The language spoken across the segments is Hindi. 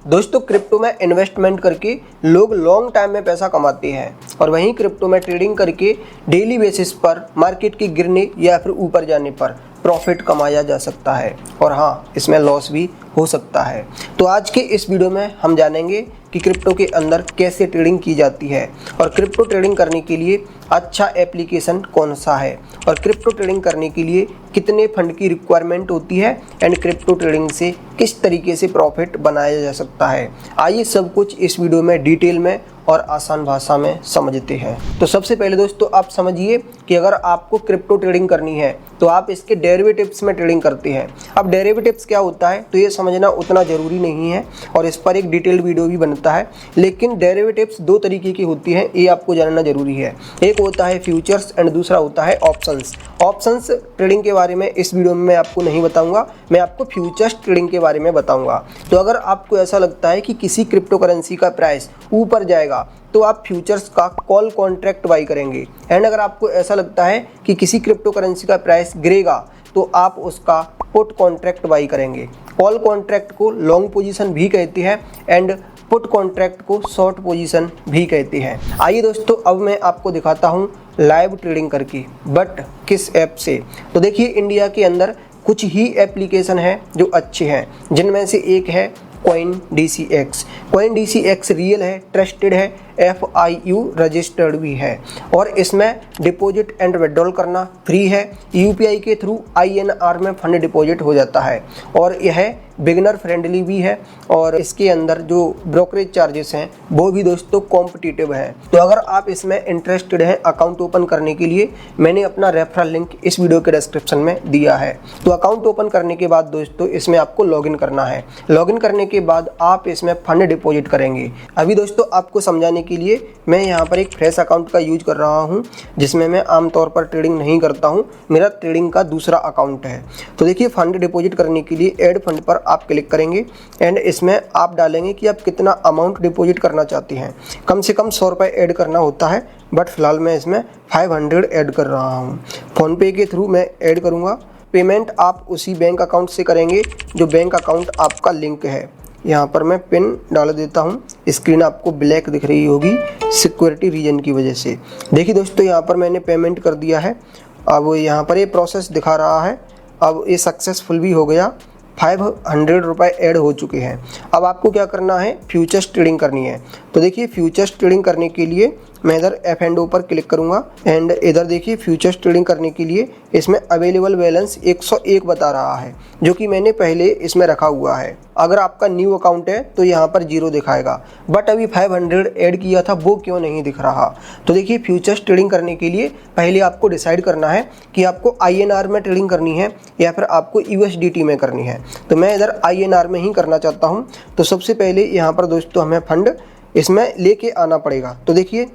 दोस्तों क्रिप्टो में इन्वेस्टमेंट करके लोग लॉन्ग टाइम में पैसा कमाते हैं और वहीं क्रिप्टो में ट्रेडिंग करके डेली बेसिस पर मार्केट के गिरने या फिर ऊपर जाने पर प्रॉफिट कमाया जा सकता है और हाँ, इसमें लॉस भी हो सकता है। तो आज के इस वीडियो में हम जानेंगे कि क्रिप्टो के अंदर कैसे ट्रेडिंग की जाती है और क्रिप्टो ट्रेडिंग करने के लिए अच्छा एप्लीकेशन कौन सा है और क्रिप्टो ट्रेडिंग करने के लिए कितने फंड की रिक्वायरमेंट होती है एंड क्रिप्टो ट्रेडिंग से किस तरीके से प्रॉफिट बनाया जा सकता है। आइए सब कुछ इस वीडियो में डिटेल में और आसान भाषा में समझते हैं। तो सबसे पहले दोस्तों आप समझिए कि अगर आपको क्रिप्टो ट्रेडिंग करनी है तो आप इसके डेरिवेटिव्स में ट्रेडिंग करते हैं। अब डेरिवेटिव्स क्या होता है तो ये समझना उतना ज़रूरी नहीं है और इस पर एक डिटेल्ड वीडियो भी बनता है, लेकिन डेरिवेटिव्स दो तरीके की होती हैं, ये आपको जानना जरूरी है। एक होता है फ्यूचर्स एंड दूसरा होता है ऑप्शंस। ऑप्शंस ट्रेडिंग के बारे में इस वीडियो में मैं आपको नहीं बताऊंगा, मैं आपको फ्यूचर्स ट्रेडिंग के बारे में बताऊंगा। तो अगर आपको ऐसा लगता है कि किसी क्रिप्टो करेंसी का प्राइस ऊपर जाएगा तो आप फ्यूचर्स का कॉल कॉन्ट्रैक्ट बाई करेंगे एंड अगर आपको ऐसा लगता है कि किसी क्रिप्टो करेंसी का प्राइस गिरेगा तो आप उसका पुट कॉन्ट्रैक्ट बाई करेंगे। कॉल कॉन्ट्रैक्ट को लॉन्ग पोजीशन भी कहते हैं एंड पुट कॉन्ट्रैक्ट को शॉर्ट पोजीशन भी कहते हैं। आइए दोस्तों अब मैं आपको दिखाता हूं लाइव ट्रेडिंग करके, बट किस ऐप से। तो देखिए इंडिया के अंदर कुछ ही एप्लीकेशन हैं जो अच्छे हैं, जिनमें से एक है CoinDCX। CoinDCX रियल है, ट्रस्टेड है, FIU रजिस्टर्ड भी है और इसमें डिपॉजिट एंड विड्रॉल करना फ्री है। UPI के थ्रू INR में फंड डिपॉजिट हो जाता है और यह बिगिनर फ्रेंडली भी है और इसके अंदर जो ब्रोकरेज चार्जेस हैं वो भी दोस्तों कॉम्पिटिटिव है। तो अगर आप इसमें इंटरेस्टेड हैं अकाउंट ओपन करने के लिए, मैंने अपना रेफरल लिंक इस वीडियो के डिस्क्रिप्शन में दिया है। तो अकाउंट ओपन करने के बाद दोस्तों इसमें आपको लॉगिन करना है। लॉगिन करने के बाद आप इसमें फंड डिपॉजिट करेंगे। अभी दोस्तों आपको समझाने के लिए मैं यहाँ पर एक फ्रेश अकाउंट का यूज कर रहा हूँ, जिसमें मैं आमतौर पर ट्रेडिंग नहीं करता हूँ, मेरा ट्रेडिंग का दूसरा अकाउंट है। तो देखिए फंड डिपॉजिट करने के लिए ऐड फंड पर आप क्लिक करेंगे एंड इसमें आप डालेंगे कि आप कितना अमाउंट डिपॉजिट करना चाहते हैं। कम से कम 100 रुपये ऐड करना होता है, बट फिलहाल मैं इसमें 500 ऐड कर रहा हूँ। फ़ोनपे के थ्रू मैं ऐड करूँगा। पेमेंट आप उसी बैंक अकाउंट से करेंगे जो बैंक अकाउंट आपका लिंक है। यहाँ पर मैं पिन डाल देता हूँ। स्क्रीन आपको ब्लैक दिख रही होगी सिक्योरिटी रीजन की वजह से। देखिए दोस्तों यहाँ पर मैंने पेमेंट कर दिया है। अब यहाँ पर ये प्रोसेस दिखा रहा है। अब ये सक्सेसफुल भी हो गया, 500 रुपये ऐड हो चुके हैं। अब आपको क्या करना है, फ्यूचर्स ट्रेडिंग करनी है। तो देखिए फ्यूचर्स ट्रेडिंग करने के लिए मैं इधर F&O पर क्लिक करूंगा एंड इधर देखिए फ्यूचर्स ट्रेडिंग करने के लिए इसमें अवेलेबल बैलेंस 101 बता रहा है, जो कि मैंने पहले इसमें रखा हुआ है। अगर आपका न्यू अकाउंट है तो यहाँ पर 0 दिखाएगा, बट अभी 500 ऐड किया था वो क्यों नहीं दिख रहा। तो देखिए फ्यूचर्स ट्रेडिंग करने के लिए पहले आपको डिसाइड करना है कि आपको INR में ट्रेडिंग करनी है या फिर आपको USDT में करनी है। तो मैं इधर INR में ही करना चाहता हूँ। तो सबसे पहले यहाँ पर दोस्तों हमें फंड इसमें लेके आना पड़ेगा। तो देखिए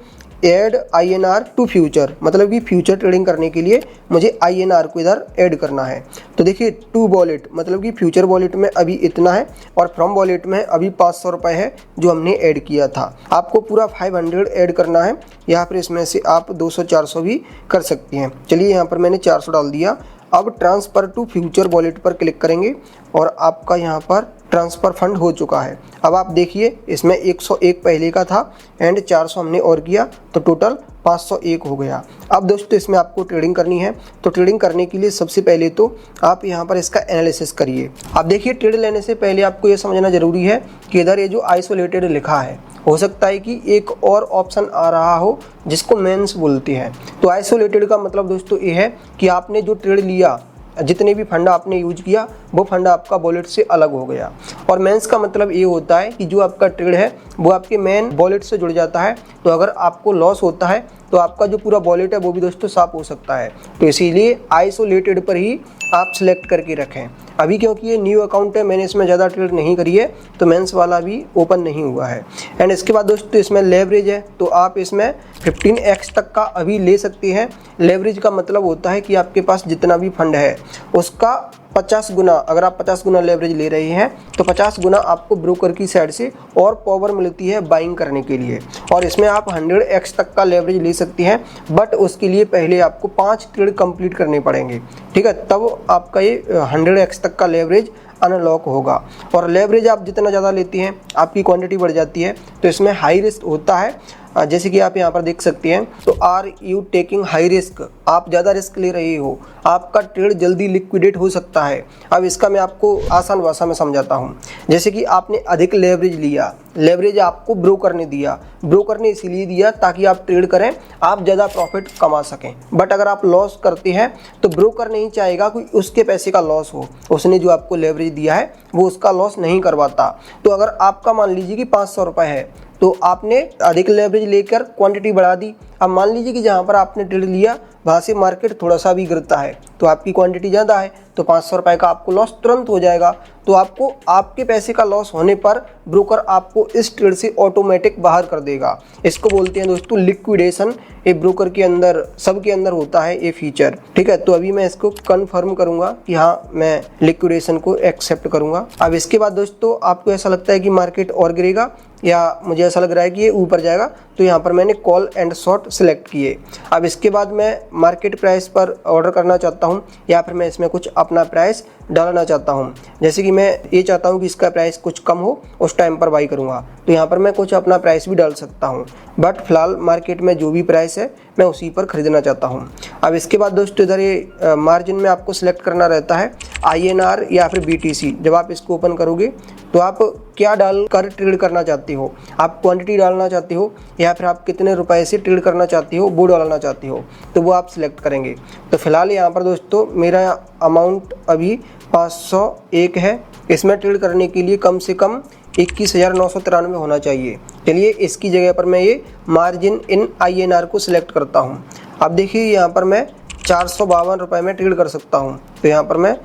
ऐड INR टू फ्यूचर, मतलब कि फ्यूचर ट्रेडिंग करने के लिए मुझे INR को इधर ऐड करना है। तो देखिए टू वॉलेट, मतलब कि फ्यूचर वॉलेट में अभी इतना है और फ्रॉम वॉलेट में अभी 500 रुपये है जो हमने ऐड किया था। आपको पूरा 500 ऐड करना है, या फिर इसमें से आप 200-400 भी कर सकती हैं। चलिए यहाँ पर मैंने 400 डाल दिया। अब ट्रांसफ़र टू फ्यूचर वॉलेट पर क्लिक करेंगे और आपका यहाँ पर ट्रांसफ़र फंड हो चुका है। अब आप देखिए इसमें 101 पहले का था एंड 400 हमने और किया तो टोटल 501 हो गया। अब दोस्तों इसमें आपको ट्रेडिंग करनी है। तो ट्रेडिंग करने के लिए सबसे पहले तो आप यहाँ पर इसका एनालिसिस करिए। आप देखिए ट्रेड लेने से पहले आपको ये समझना ज़रूरी है कि इधर ये जो आइसोलेटेड लिखा है, हो सकता है कि एक और ऑप्शन आ रहा हो जिसको मेंस बोलते हैं। तो आइसोलेटेड का मतलब दोस्तों ये है कि आपने जो ट्रेड लिया, जितने भी फंड आपने यूज किया वो फंड आपका वॉलेट से अलग हो गया। और मेंस का मतलब ये होता है कि जो आपका ट्रेड है वो आपके मेन वॉलेट से जुड़ जाता है। तो अगर आपको लॉस होता है तो आपका जो पूरा वॉलेट है वो भी दोस्तों साफ हो सकता है। तो इसीलिए आइसोलेटेड पर ही आप सिलेक्ट करके रखें। अभी क्योंकि ये न्यू अकाउंट है, मैंने इसमें ज़्यादा ट्रेड नहीं करी है, तो मेंस वाला भी ओपन नहीं हुआ है। एंड इसके बाद दोस्तों इसमें लेवरेज है, तो आप इसमें 15x तक का अभी ले सकते हैं। लेवरेज का मतलब होता है कि आपके पास जितना भी फंड है उसका 50 गुना, अगर आप 50 गुना लेवरेज ले रहे हैं तो 50 गुना आपको ब्रोकर की साइड से और पावर मिलती है बाइंग करने के लिए। और इसमें आप 100x तक का लेवरेज ले सकते हैं, बट उसके लिए पहले आपको 5 ट्रेड कंप्लीट करने पड़ेंगे, ठीक है, तब आपका ये 100x तक का लेवरेज अनलॉक होगा। और लेवरेज आप जितना ज़्यादा लेती हैं आपकी क्वांटिटी बढ़ जाती है, तो इसमें हाई रिस्क होता है। जैसे कि आप यहाँ पर देख सकते हैं, तो are you taking high risk, आप ज़्यादा रिस्क ले रही हो, आपका ट्रेड जल्दी लिक्विडेट हो सकता है। अब इसका मैं आपको आसान भाषा में समझाता हूँ। जैसे कि आपने अधिक लेवरेज लिया, लेवरेज आपको ब्रोकर ने दिया, ब्रोकर ने इसीलिए दिया ताकि आप ट्रेड करें, आप ज़्यादा प्रॉफिट कमा सकें। बट अगर आप लॉस करते हैं तो ब्रोकर नहीं चाहेगा कि उसके पैसे का लॉस हो, उसने जो आपको लेवरेज दिया है वो उसका लॉस नहीं करवाता। तो अगर आपका मान लीजिए कि 500 रुपये है, तो आपने अधिक लेवरेज लेकर क्वांटिटी बढ़ा दी। अब मान लीजिए कि जहाँ पर आपने ट्रेड लिया वहाँ से मार्केट थोड़ा सा भी गिरता है, तो आपकी क्वांटिटी ज़्यादा है, तो 500 रुपये का आपको लॉस तुरंत हो जाएगा। तो आपको आपके पैसे का लॉस होने पर ब्रोकर आपको इस ट्रेड से ऑटोमेटिक बाहर कर देगा। इसको बोलते हैं दोस्तों लिक्विडेशन। ये ब्रोकर के अंदर, सबके अंदर होता है ये फीचर, ठीक है। तो अभी मैं इसको कन्फर्म करूँगा कि हाँ मैं लिक्विडेशन को एक्सेप्ट करूँगा। अब इसके बाद दोस्तों आपको ऐसा लगता है कि मार्केट और गिरेगा या मुझे ऐसा लग रहा है कि ये ऊपर जाएगा, तो यहाँ पर मैंने कॉल एंड शॉर्ट सिलेक्ट किए। अब इसके बाद मैं मार्केट प्राइस पर ऑर्डर करना चाहता हूँ या फिर मैं इसमें कुछ अपना प्राइस डालना चाहता हूँ। जैसे कि मैं ये चाहता हूँ कि इसका प्राइस कुछ कम हो, उस टाइम पर बाई करूँगा, तो यहाँ पर मैं कुछ अपना प्राइस भी डाल सकता हूँ। बट फिलहाल मार्केट में जो भी प्राइस है मैं उसी पर ख़रीदना चाहता हूँ। अब इसके बाद दोस्तों इधर ये मार्जिन में आपको सिलेक्ट करना रहता है INR या फिर BTC। जब आप इसको ओपन करोगे तो आप क्या डालकर ट्रेड करना चाहते हो, आप क्वांटिटी डालना चाहते हो या फिर आप कितने रुपए से ट्रेड करना चाहते हो वो डालना चाहते हो, तो वो आप सिलेक्ट करेंगे। तो फिलहाल यहाँ पर दोस्तों मेरा अमाउंट अभी 501 है। इसमें ट्रेड करने के लिए कम से कम 21,993 होना चाहिए। चलिए इसकी जगह पर मैं ये मार्जिन इन INR को सिलेक्ट करता हूँ। अब देखिए यहाँ पर मैं 452 रुपये में ट्रेड कर सकता हूँ, तो यहाँ पर मैं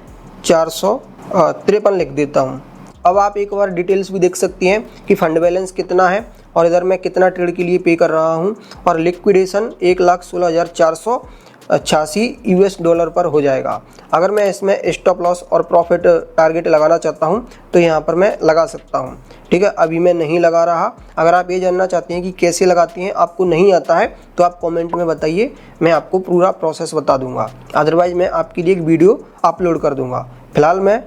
453 लिख देता हूँ। अब आप एक बार डिटेल्स भी देख सकती हैं कि फंड बैलेंस कितना है और इधर मैं कितना ट्रेड के लिए पे कर रहा हूँ। और लिक्विडेशन 1,16,488 US पर हो जाएगा। अगर मैं इसमें स्टॉप लॉस और प्रॉफिट टारगेट लगाना चाहता हूँ तो यहाँ पर मैं लगा सकता हूँ, ठीक है। अभी मैं नहीं लगा रहा। अगर आप ये जानना चाहते हैं कि कैसे लगाती हैं, आपको नहीं आता है, तो आप कमेंट में बताइए, मैं आपको पूरा प्रोसेस बता दूंगा। अदरवाइज़ मैं आपके लिए एक वीडियो अपलोड कर दूंगा। फिलहाल मैं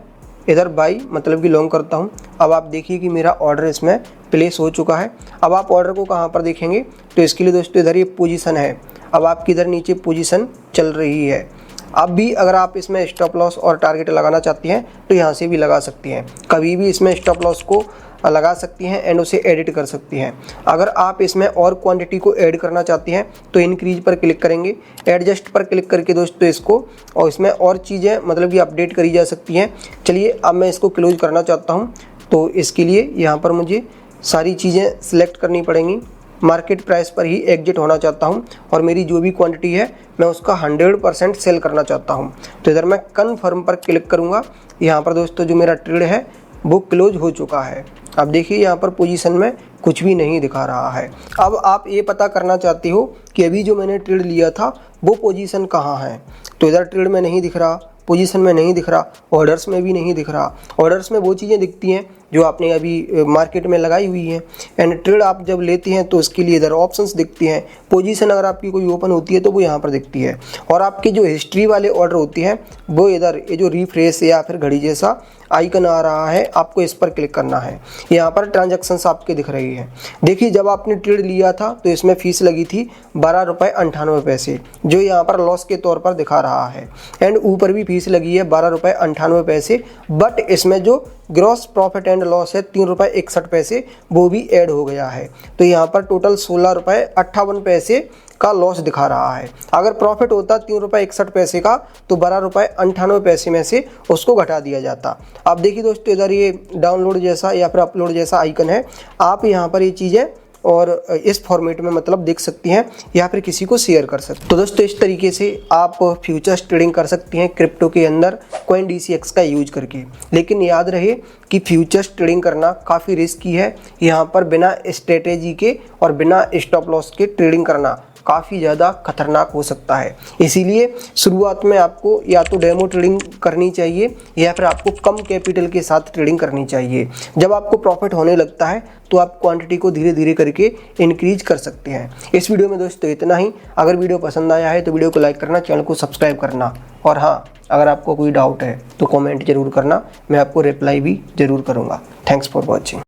इधर बाई मतलब कि लॉन्ग करता हूँ। अब आप देखिए कि मेरा ऑर्डर इसमें प्लेस हो चुका है। अब आप ऑर्डर को कहाँ पर देखेंगे, तो इसके लिए दोस्तों इधर ये पोजीशन है। अब आपकी इधर नीचे पोजीशन चल रही है। अब भी अगर आप इसमें स्टॉप लॉस और टारगेट लगाना चाहती हैं तो यहाँ से भी लगा सकती हैं। कभी भी इसमें स्टॉप लॉस को लगा सकती हैं एंड उसे एडिट कर सकती हैं। अगर आप इसमें और क्वांटिटी को ऐड करना चाहती हैं तो इंक्रीज पर क्लिक करेंगे, एडजस्ट पर क्लिक करके दोस्तों इसको, और इसमें और चीज़ें मतलब कि अपडेट करी जा सकती हैं। चलिए अब मैं इसको क्लोज करना चाहता हूँ, तो इसके लिए यहाँ पर मुझे सारी चीज़ें सिलेक्ट करनी पड़ेंगी। मार्केट प्राइस पर ही एग्जिट होना चाहता हूँ और मेरी जो भी क्वांटिटी है मैं उसका 100% सेल करना चाहता हूँ। तो इधर मैं कन्फर्म पर क्लिक करूँगा। यहाँ पर दोस्तों जो मेरा ट्रेड है वो क्लोज हो चुका है। अब देखिए यहाँ पर पोजीशन में कुछ भी नहीं दिखा रहा है। अब आप ये पता करना चाहती हो कि अभी जो मैंने ट्रेड लिया था वो पोजीशन कहाँ है, तो इधर ट्रेड में नहीं दिख रहा, पोजीशन में नहीं दिख रहा, ऑर्डर्स में भी नहीं दिख रहा। ऑर्डर्स में वो चीज़ें दिखती हैं जो आपने अभी मार्केट में लगाई हुई हैं। एंड ट्रेड आप जब लेते हैं तो उसके लिए इधर ऑप्शंस दिखती हैं। पोजीशन अगर आपकी कोई ओपन होती है तो वो यहाँ पर दिखती है। और आपकी जो हिस्ट्री वाले ऑर्डर होती हैं वो इधर ये जो रिफ्रेश या फिर घड़ी जैसा आइकन आ रहा है, आपको इस पर क्लिक करना है। यहाँ पर ट्रांजैक्शंस आपके दिख रही है। देखिए जब आपने ट्रेड लिया था तो इसमें फ़ीस लगी थी 12 रुपये 98 पैसे, जो यहाँ पर लॉस के तौर पर दिखा रहा है। एंड ऊपर भी फीस लगी है 12 रुपये 98 पैसे, बट इसमें जो ग्रॉस प्रॉफिट एंड लॉस है 3 रुपये 61 पैसे, वो भी ऐड हो गया है। तो यहाँ पर टोटल 16 रुपये 58 पैसे का लॉस दिखा रहा है। अगर प्रॉफिट होता 3 रुपये 61 पैसे का तो 12 रुपये 98 पैसे में से उसको घटा दिया जाता। अब देखिए दोस्तों इधर ये डाउनलोड जैसा या फिर अपलोड जैसा आइकन है, आप यहाँ पर ये चीज़ें और इस फॉर्मेट में मतलब देख सकती हैं या फिर किसी को शेयर कर सकते हैं। तो दोस्तों इस तरीके से आप फ्यूचर्स ट्रेडिंग कर सकती हैं क्रिप्टो के अंदर CoinDCX का यूज करके। लेकिन याद रहे कि फ्यूचर्स ट्रेडिंग करना काफ़ी रिस्की है। यहाँ पर बिना स्ट्रेटेजी के और बिना स्टॉप लॉस के ट्रेडिंग करना काफ़ी ज़्यादा खतरनाक हो सकता है। इसीलिए शुरुआत में आपको या तो डेमो ट्रेडिंग करनी चाहिए या फिर आपको कम कैपिटल के साथ ट्रेडिंग करनी चाहिए। जब आपको प्रॉफिट होने लगता है तो आप क्वांटिटी को धीरे धीरे करके इंक्रीज कर सकते हैं। इस वीडियो में दोस्तों इतना ही। अगर वीडियो पसंद आया है तो वीडियो को लाइक करना, चैनल को सब्सक्राइब करना, और हाँ, अगर आपको कोई डाउट है तो कमेंट जरूर करना, मैं आपको रिप्लाई भी जरूर करूँगा। Thanks for watching.